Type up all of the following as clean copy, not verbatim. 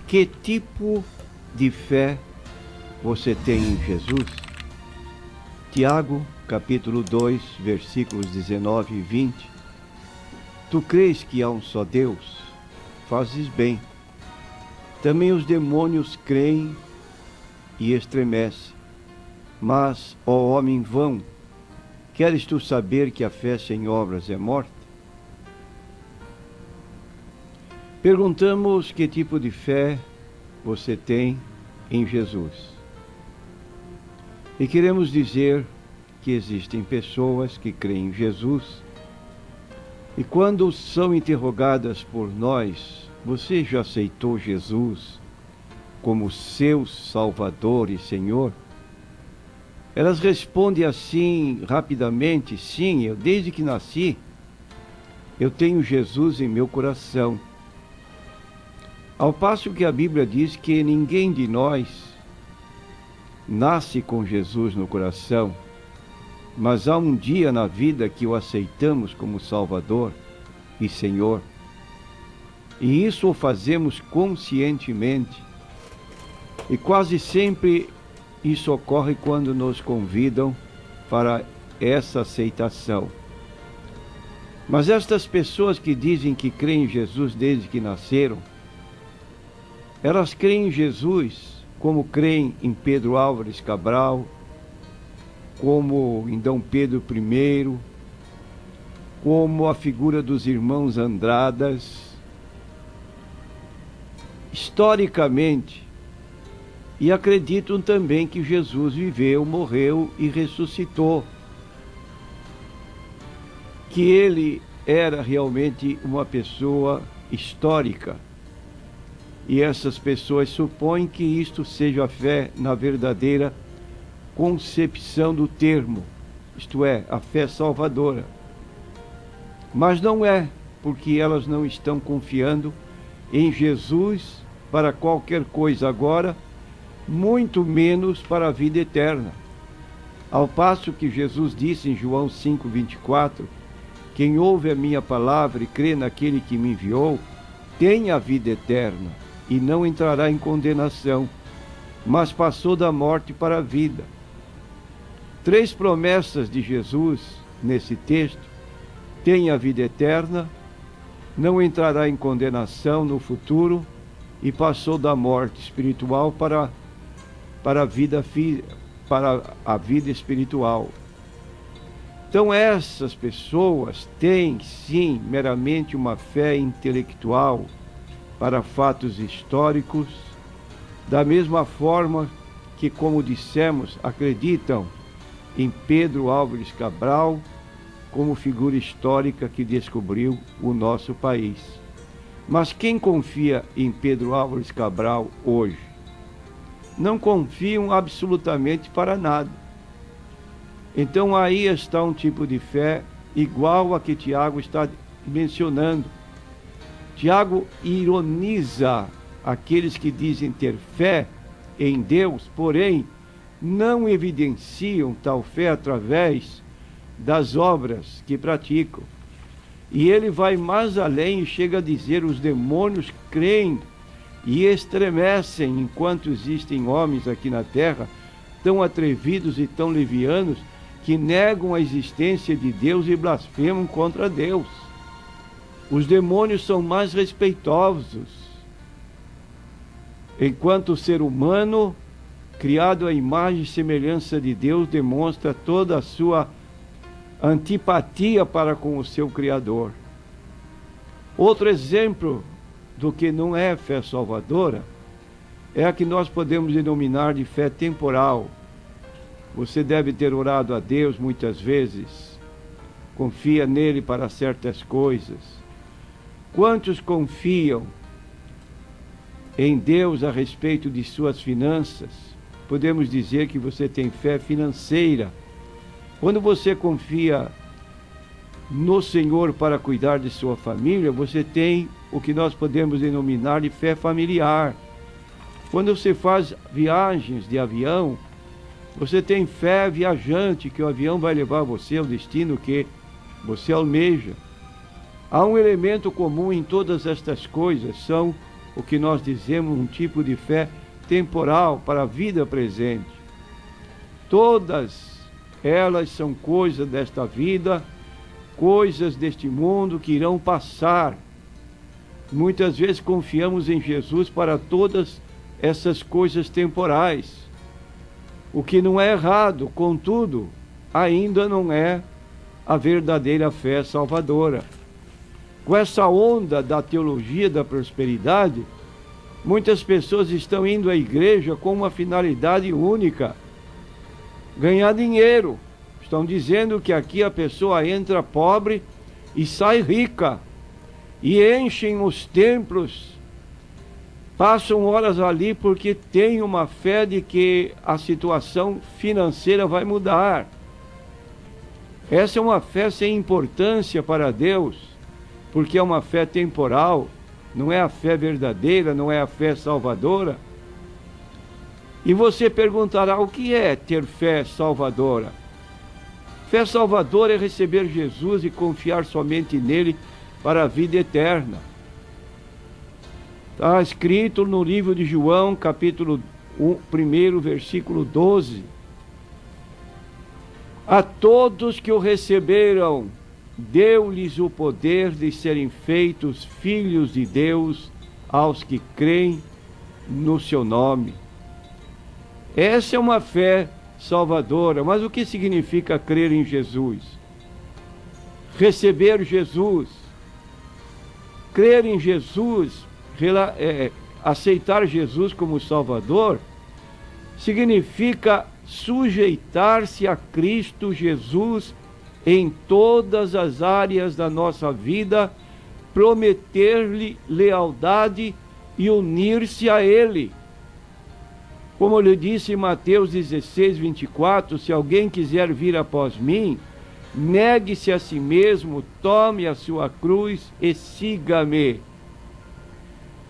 Que tipo de fé você tem em Jesus? Tiago, capítulo 2, versículos 19 e 20. Tu crês que há um só Deus? Fazes bem. Também os demônios creem e estremecem. Mas, ó homem vão, queres tu saber que a fé sem obras é morta? Perguntamos que tipo de fé você tem em Jesus. E queremos dizer que existem pessoas que creem em Jesus e quando são interrogadas por nós, você já aceitou Jesus como seu Salvador e Senhor? Elas respondem assim rapidamente: sim, desde que nasci, eu tenho Jesus em meu coração. Ao passo que a Bíblia diz que ninguém de nós nasce com Jesus no coração, mas há um dia na vida que o aceitamos como Salvador e Senhor. E isso o fazemos conscientemente. E quase sempre isso ocorre quando nos convidam para essa aceitação. Mas estas pessoas que dizem que creem em Jesus desde que nasceram, elas creem em Jesus como creem em Pedro Álvares Cabral, como em D. Pedro I, como a figura dos irmãos Andradas, historicamente, e acreditam também que Jesus viveu, morreu e ressuscitou, que ele era realmente uma pessoa histórica. E essas pessoas supõem que isto seja a fé na verdadeira concepção do termo, isto é, a fé salvadora. Mas não é, porque elas não estão confiando em Jesus para qualquer coisa agora, muito menos para a vida eterna. Ao passo que Jesus disse em João 5,24, quem ouve a minha palavra e crê naquele que me enviou, tem a vida eterna e não entrará em condenação, mas passou da morte para a vida. 3 promessas de Jesus nesse texto: tem a vida eterna, não entrará em condenação no futuro e passou da morte espiritual para a vida espiritual. Então essas pessoas têm sim meramente uma fé intelectual para fatos históricos, da mesma forma que, como dissemos, acreditam em Pedro Álvares Cabral como figura histórica que descobriu o nosso país. Mas quem confia em Pedro Álvares Cabral hoje? Não confiam absolutamente para nada. Então aí está um tipo de fé igual a que Tiago está mencionando. Tiago ironiza aqueles que dizem ter fé em Deus, porém não evidenciam tal fé através das obras que praticam. E ele vai mais além e chega a dizer: os demônios creem e estremecem enquanto existem homens aqui na terra tão atrevidos e tão levianos que negam a existência de Deus e blasfemam contra Deus. Os demônios são mais respeitosos, enquanto o ser humano, criado à imagem e semelhança de Deus, demonstra toda a sua antipatia para com o seu Criador. Outro exemplo do que não é fé salvadora é a que nós podemos denominar de fé temporal. Você deve ter orado a Deus muitas vezes, confia nele para certas coisas. Quantos confiam em Deus a respeito de suas finanças? Podemos dizer que você tem fé financeira. Quando você confia no Senhor para cuidar de sua família, você tem o que nós podemos denominar de fé familiar. Quando você faz viagens de avião, você tem fé viajante que o avião vai levar você ao destino que você almeja. Há um elemento comum em todas estas coisas, são o que nós dizemos um tipo de fé temporal para a vida presente. Todas elas são coisas desta vida, coisas deste mundo que irão passar. Muitas vezes confiamos em Jesus para todas essas coisas temporais, o que não é errado, contudo, ainda não é a verdadeira fé salvadora. Com essa onda da teologia da prosperidade, muitas pessoas estão indo à igreja com uma finalidade única: ganhar dinheiro. Estão dizendo que aqui a pessoa entra pobre e sai rica, e enchem os templos, passam horas ali porque tem uma fé de que a situação financeira vai mudar. Essa é uma fé sem importância para Deus, porque é uma fé temporal, não é a fé verdadeira, não é a fé salvadora. E você perguntará: o que é ter fé salvadora? Fé salvadora é receber Jesus e confiar somente nele para a vida eterna. Está escrito no livro de João, capítulo 1, versículo 12. A todos que o receberam, deu-lhes o poder de serem feitos filhos de Deus, aos que creem no seu nome. Essa é uma fé salvadora. Mas o que significa crer em Jesus? Receber Jesus. Crer em Jesus, aceitar Jesus como Salvador, significa sujeitar-se a Cristo Jesus em todas as áreas da nossa vida, prometer-lhe lealdade e unir-se a Ele. Como ele disse em Mateus 16, 24, se alguém quiser vir após mim, negue-se a si mesmo, tome a sua cruz e siga-me.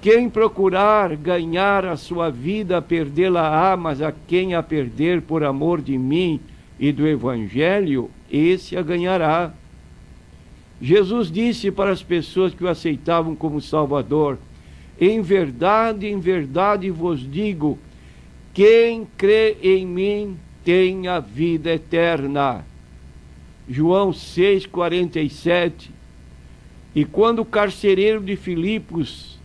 Quem procurar ganhar a sua vida, perdê-la-á, mas a quem a perder por amor de mim e do Evangelho, esse a ganhará. Jesus disse para as pessoas que o aceitavam como Salvador: em verdade vos digo, quem crê em mim tem a vida eterna. João 6,47. E quando o carcereiro de Filipos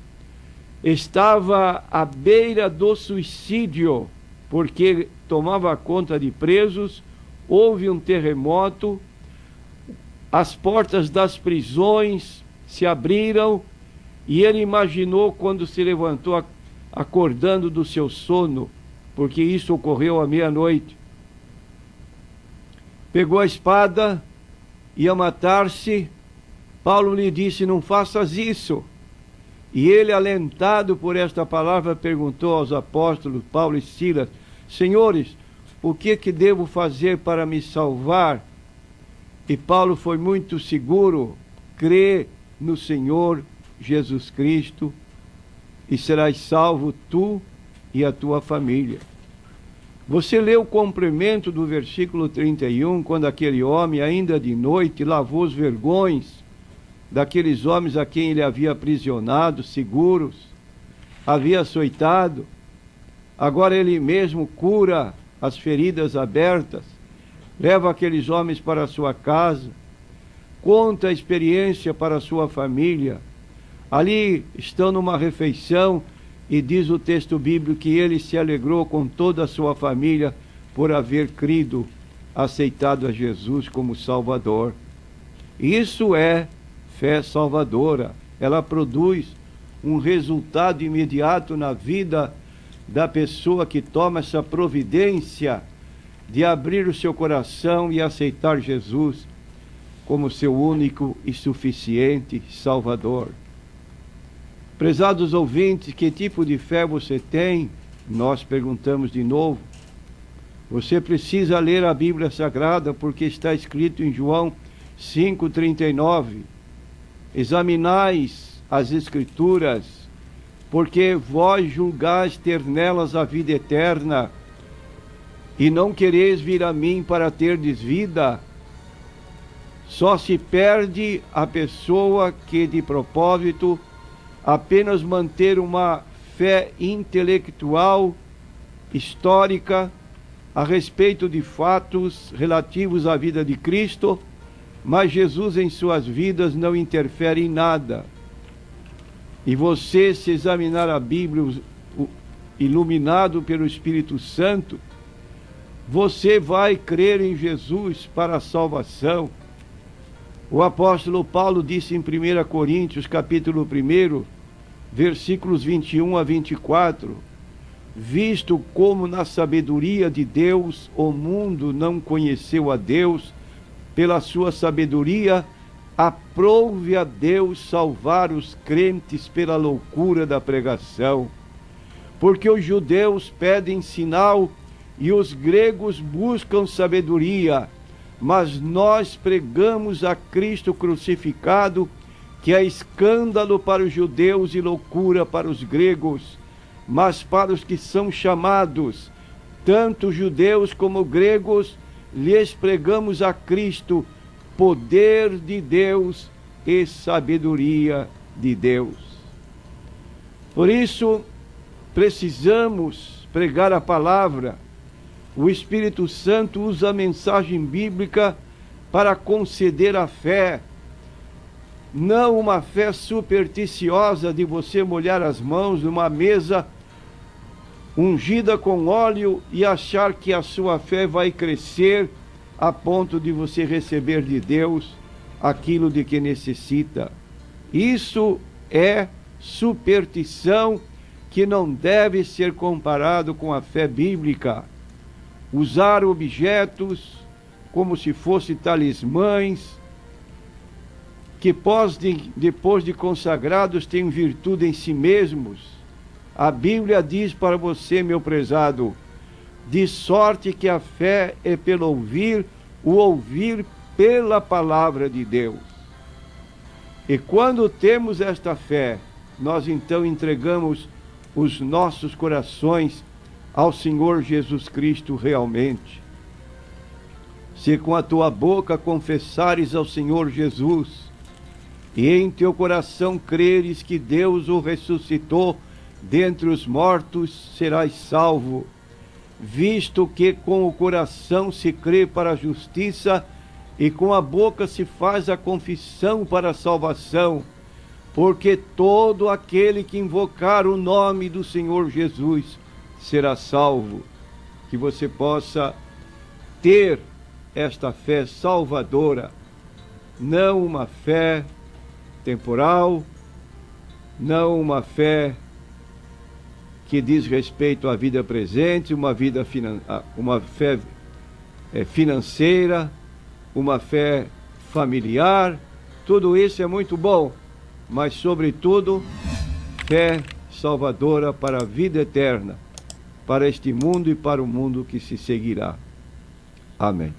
estava à beira do suicídio, porque tomava conta de presos, houve um terremoto, as portas das prisões se abriram, e ele imaginou quando se levantou, acordando do seu sono, porque isso ocorreu à meia-noite. Pegou a espada, ia matar-se. Paulo lhe disse: não faças isso. E ele, alentado por esta palavra, perguntou aos apóstolos Paulo e Silas: senhores, o que devo fazer para me salvar? E Paulo foi muito seguro: crê no Senhor Jesus Cristo e serás salvo tu e a tua família. Você leu o complemento do versículo 31, quando aquele homem, ainda de noite, lavou os vergões daqueles homens a quem ele havia aprisionado, seguros, havia açoitado. Agora ele mesmo cura as feridas abertas, leva aqueles homens para a sua casa, conta a experiência para a sua família. Ali estão numa refeição, e diz o texto bíblico que ele se alegrou com toda a sua família por haver crido, aceitado a Jesus como Salvador. Isso é fé salvadora. Ela produz um resultado imediato na vida da pessoa que toma essa providência de abrir o seu coração e aceitar Jesus como seu único e suficiente Salvador. Prezados ouvintes, que tipo de fé você tem? Nós perguntamos de novo. Você precisa ler a Bíblia Sagrada, porque está escrito em João 5,39. Examinais as Escrituras, porque vós julgais ter nelas a vida eterna, e não quereis vir a mim para terdes vida. Só se perde a pessoa que de propósito apenas manter uma fé intelectual, histórica, a respeito de fatos relativos à vida de Cristo, mas Jesus em suas vidas não interfere em nada. E você, se examinar a Bíblia iluminado pelo Espírito Santo, você vai crer em Jesus para a salvação. O apóstolo Paulo disse em 1 Coríntios, capítulo 1, versículos 21 a 24, visto como na sabedoria de Deus o mundo não conheceu a Deus, pela sua sabedoria aprove a Deus salvar os crentes pela loucura da pregação. Porque os judeus pedem sinal e os gregos buscam sabedoria, mas nós pregamos a Cristo crucificado, que é escândalo para os judeus e loucura para os gregos, mas para os que são chamados, tanto judeus como gregos, lhes pregamos a Cristo, poder de Deus e sabedoria de Deus. Por isso, precisamos pregar a palavra. O Espírito Santo usa a mensagem bíblica para conceder a fé, não uma fé supersticiosa de você molhar as mãos numa mesa ungida com óleo e achar que a sua fé vai crescer a ponto de você receber de Deus aquilo de que necessita. Isso é superstição que não deve ser comparado com a fé bíblica. Usar objetos como se fossem talismãs, que depois de consagrados têm virtude em si mesmos. A Bíblia diz para você, meu prezado, de sorte que a fé é pelo ouvir, o ouvir pela palavra de Deus. E quando temos esta fé, nós então entregamos os nossos corações ao Senhor Jesus Cristo realmente. Se com a tua boca confessares ao Senhor Jesus, e em teu coração creres que Deus o ressuscitou dentre os mortos, serás salvo, visto que com o coração se crê para a justiça e com a boca se faz a confissão para a salvação, porque todo aquele que invocar o nome do Senhor Jesus será salvo. Que você possa ter esta fé salvadora, não uma fé temporal, não uma fé que diz respeito à vida presente, uma fé financeira, uma fé familiar. Tudo isso é muito bom, mas sobretudo fé salvadora para a vida eterna, para este mundo e para o mundo que se seguirá. Amém.